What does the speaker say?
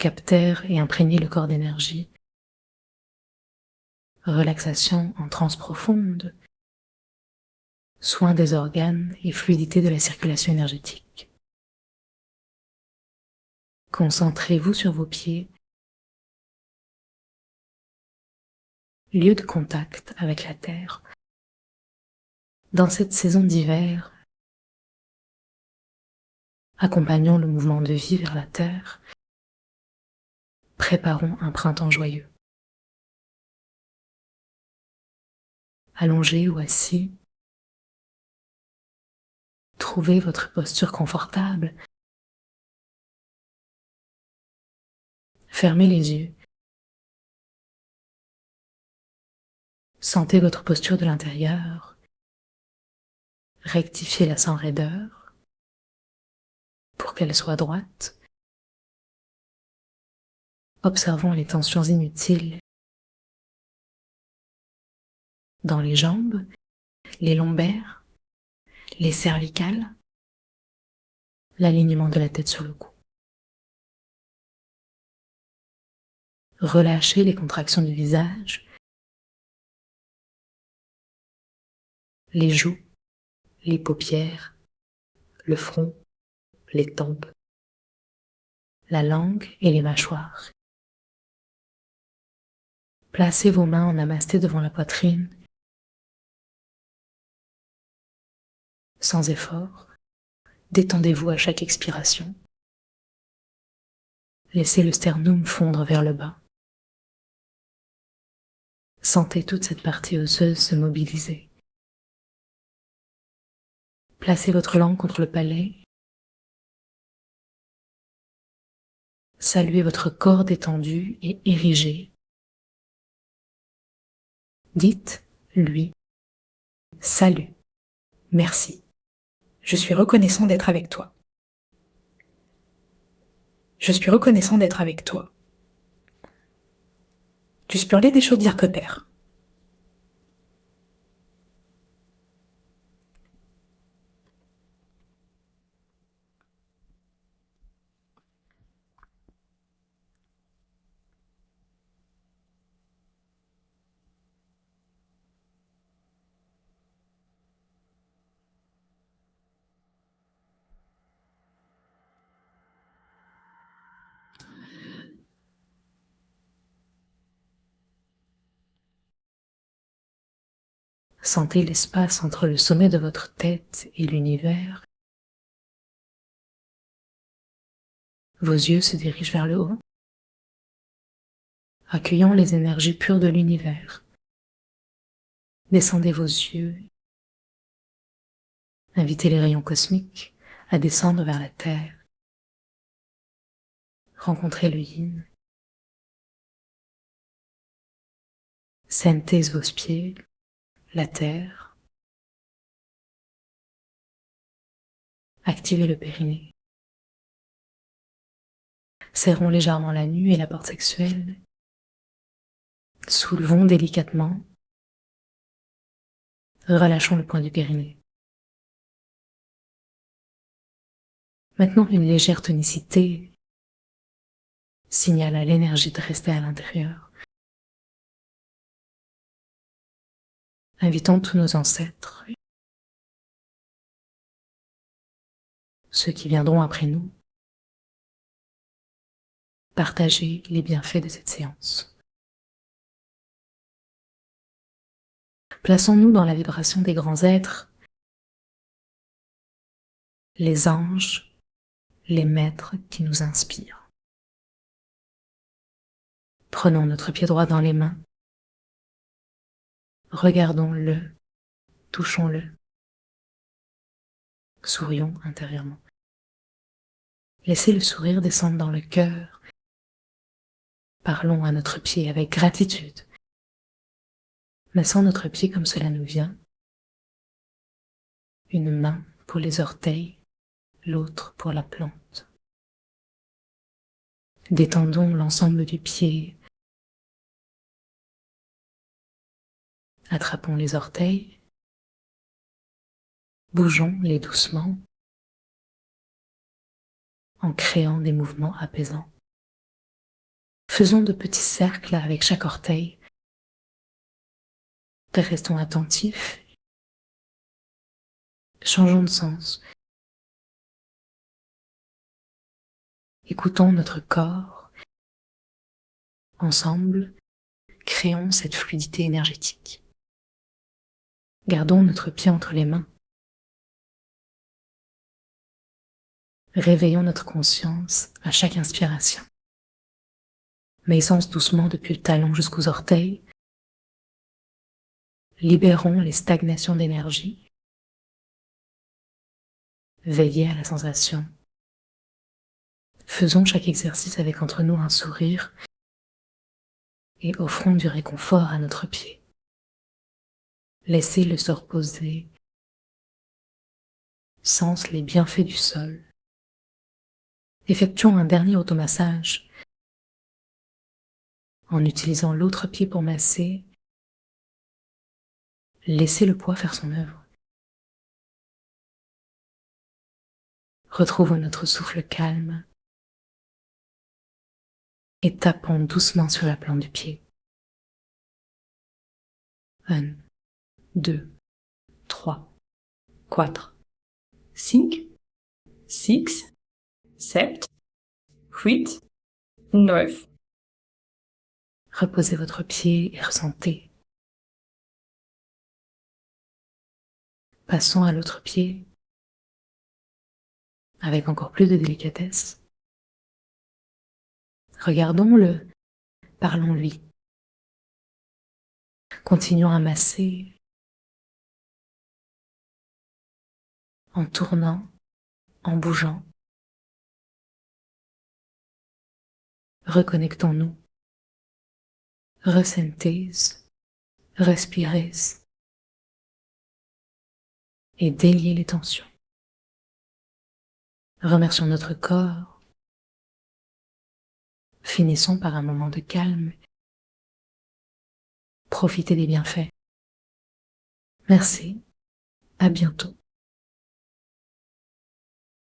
captèrent et imprégnaient le corps d'énergie. Relaxation en transe profonde, soin des organes et fluidité de la circulation énergétique. Concentrez-vous sur vos pieds, lieu de contact avec la terre. Dans cette saison d'hiver, accompagnons le mouvement de vie vers la terre, préparons un printemps joyeux. Allongé ou assis, trouvez votre posture confortable. Fermez les yeux. Sentez votre posture de l'intérieur. Rectifiez-la sans raideur pour qu'elle soit droite. Observons les tensions inutiles dans les jambes, les lombaires, les cervicales, l'alignement de la tête sur le cou. Relâchez les contractions du visage, les joues, les paupières, le front, les tempes, la langue et les mâchoires. Placez vos mains en namasté devant la poitrine, sans effort. Détendez-vous à chaque expiration. Laissez le sternum fondre vers le bas. Sentez toute cette partie osseuse se mobiliser. Placez votre langue contre le palais. Saluez votre corps détendu et érigé. Dites-lui « Salut, merci, je suis reconnaissant d'être avec toi. Je suis reconnaissant d'être avec toi. » Tu spurler des chaudières copères. Sentez l'espace entre le sommet de votre tête et l'univers. Vos yeux se dirigent vers le haut, accueillant les énergies pures de l'univers. Descendez vos yeux. Invitez les rayons cosmiques à descendre vers la Terre. Rencontrez le yin. Sentez vos pieds, la terre. Activez le périnée. Serrons légèrement la nuque et la porte sexuelle. Soulevons délicatement. Relâchons le point du périnée. Maintenant, une légère tonicité signale à l'énergie de rester à l'intérieur. Invitons tous nos ancêtres, ceux qui viendront après nous, partager les bienfaits de cette séance. Plaçons-nous dans la vibration des grands êtres, les anges, les maîtres qui nous inspirent. Prenons notre pied droit dans les mains. Regardons-le, touchons-le. Sourions intérieurement. Laissez le sourire descendre dans le cœur. Parlons à notre pied avec gratitude. Massons notre pied comme cela nous vient. Une main pour les orteils, l'autre pour la plante. Détendons l'ensemble du pied. Attrapons les orteils. Bougeons-les doucement en créant des mouvements apaisants. Faisons de petits cercles avec chaque orteil. Restons attentifs. Changeons de sens. Écoutons notre corps. Ensemble, créons cette fluidité énergétique. Gardons notre pied entre les mains. Réveillons notre conscience à chaque inspiration. Maissons doucement depuis le talon jusqu'aux orteils. Libérons les stagnations d'énergie. Veillez à la sensation. Faisons chaque exercice avec entre nous un sourire et offrons du réconfort à notre pied. Laissez-le se reposer. Sens les bienfaits du sol. Effectuons un dernier automassage en utilisant l'autre pied pour masser. Laissez le poids faire son œuvre. Retrouvons notre souffle calme et tapons doucement sur la plante du pied. 1, 2, 3, 4, 5, 6, 7, 8, 9. Reposez votre pied et ressentez. Passons à l'autre pied avec encore plus de délicatesse. Regardons-le, parlons-lui. Continuons à masser en tournant, en bougeant. Reconnectons-nous. Ressentez, respirez et déliez les tensions. Remercions notre corps. Finissons par un moment de calme. Profitez des bienfaits. Merci. À bientôt.